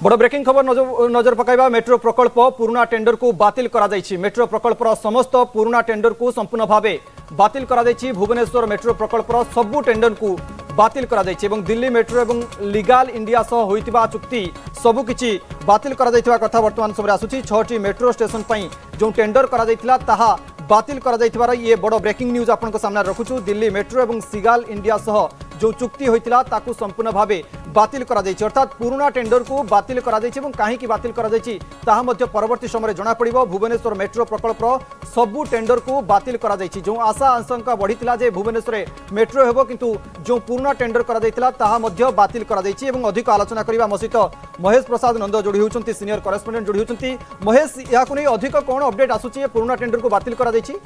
बड़ ब्रेकिंग खबर नजर पकाइबा मेट्रो प्रकल्प पुराना टेंडर को बातिल करा जायछि। मेट्रो प्रकल्पर समस्त पुराना टेंडर को संपूर्ण भावे बातिल करा जायछि। भुवनेश्वर मेट्रो प्रकल्पर सबु टेंडर को बातिल करा जायछि एवं दिल्ली मेट्रो एवं लीगल इंडिया सह होइतिबा चुक्ति सबुकिछि बातिल करा जायतिबा कथा वर्तमान समय आसुछि। 6टी मेट्रो स्टेशन पई जो टेंडर करा जायतिला ताहा बातिल करा जायतिबार ये बड़ ब्रेकिंग न्यूज आपन सामने रखुछु। दिल्ली मेट्रो एवं सिगाल इंडिया सह जो चुक्ति होइतिला ताकू संपूर्ण भावे बातिल करा जायछि। अर्थात पुराना टेंडर को बातिल करा जायछि एवं काहेकि बातिल करा जायछि ताहा मध्य परवर्ती समय जना पड़िबो। भुवनेश्वर मेट्रो प्रकल्पर सबु टेंडर को बातिल करा जायछि। जो आशा आशंका बढ़ितिला जे भुवनेश्वर मेट्रो हेबो किंतु जो पुराना टेंडर करा जायतिला ताहा मध्य बातिल करा जायछि। एवं अधिक आलोचना करिबा मो सहित महेश प्रसाद नंद जोड़ी होउछन्ति, सीनियर करेस्पोंडेंट जोड़ी होउछन्ति। महेश, याकु नै अधिक कोन अपडेट आसुछि पुराना टेंडर को बातिल करा जायछि?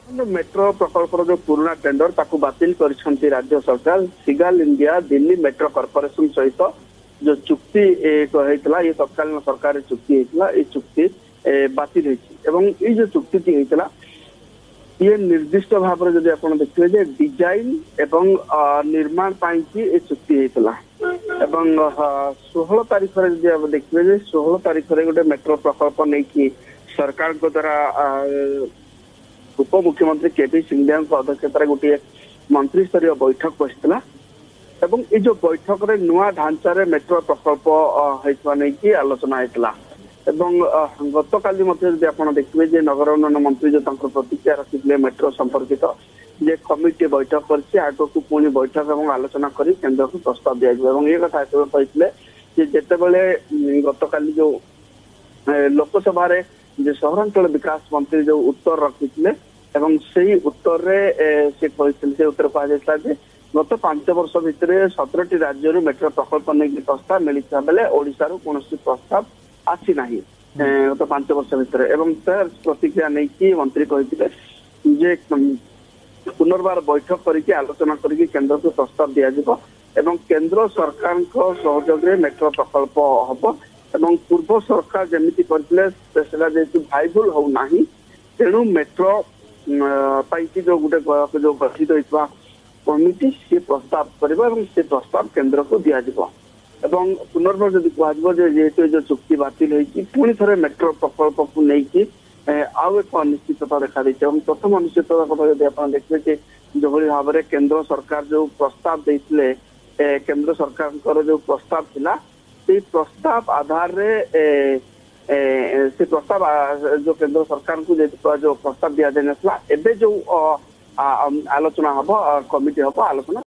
मेट्रो प्रकल्पर जो पुराना टेंडर ताकू बातिल करिसंती राज्य सरकार। सिगाल इंडिया दिल्ली मेट्रो कॉर्पोरेशन सहित जो चुक्ति होइतला ये तत्कालीन सरकार चुक्ति होइतला ये चुक्ति बातिल होइछि एवं ये जो चुक्ति टी होइतला ये निर्दिष्ट भाव में जदि आपण देखिबे जे डिजाइन एवं निर्माण पाई की ये चुक्ति होइतला एवं 16 तारिख रे जदि आप देखिबे जे 16 तारिख रे गोटे मेट्रो प्रकल्प नै की सरकार को द्वारा उप मुख्यमंत्री केपी सिंधिया अध्यक्षतार गोटे मंत्री स्तरीय बैठक बसला एवं ये जो बैठक रे नुआ ढांचारे मेट्रो प्रकल्प होइतवा नै की आलोचना होइतला एवं गतकाली मध्य जदि आपण देखिबे जे नगर उन्नयन मंत्री जो तंत्र प्रतिक्रिया रखिले मेट्रो संपर्कित जे कमिटी बैठक करछि आगो को पुणी बैठक एवं आलोचना करी केंद्र को प्रस्ताव दिया एवं ये कथा कहते जे जेते बेले गतकाली जो लोकसभा रे जे सहरांचल विकास मंत्री जो उत्तर रखिले एवं से उत्तर रे से उत्तर कहा गत 5 वर्ष भितर 17टी राज्य मेट्रो प्रकल्प नहीं प्रस्ताव मिलता बेले ओडिशा रो कोनोसी प्रस्ताव आसी नाही गत 5 वर्ष भितर एवं सर प्रतिक्रिया नहीं कि मंत्री कहते जे पुनर्बार बैठक करके आलोचना करके केंद्र को प्रस्ताव दिया जिवो एवं केंद्र सरकार को सहयोग रे मेट्रो प्रकल्प हबो एवं पूर्व सरकार जमिति करथिले सेला जेतु भाइबल हो नाही तेणु मेट्रो पाइकी जो गुटे जो गठित होइतवा कमिटी से प्रस्ताव करबो एवं से प्रस्ताव केंद्र को दिया जिवो एवं पुनर्बार जदि कहबो जे जेतु जो चुक्ति बातिल होइची पुणी थरे मेट्रो प्रकल्प को नै कि आउ एक अनिश्चितता देखा दैछ एवं प्रथम अनिश्चितता कथा यदि आपण देखबे जे जो भाव में केंद्र सरकार जो प्रस्ताव देथिले केंद्र सरकार जो प्रस्ताव थिला से प्रस्ताव आधार रे से प्रस्ताव जो केंद्र सरकार को जो प्रस्ताव दिया जाए एबे जो आलोचना हम कमिटी हम आलोचना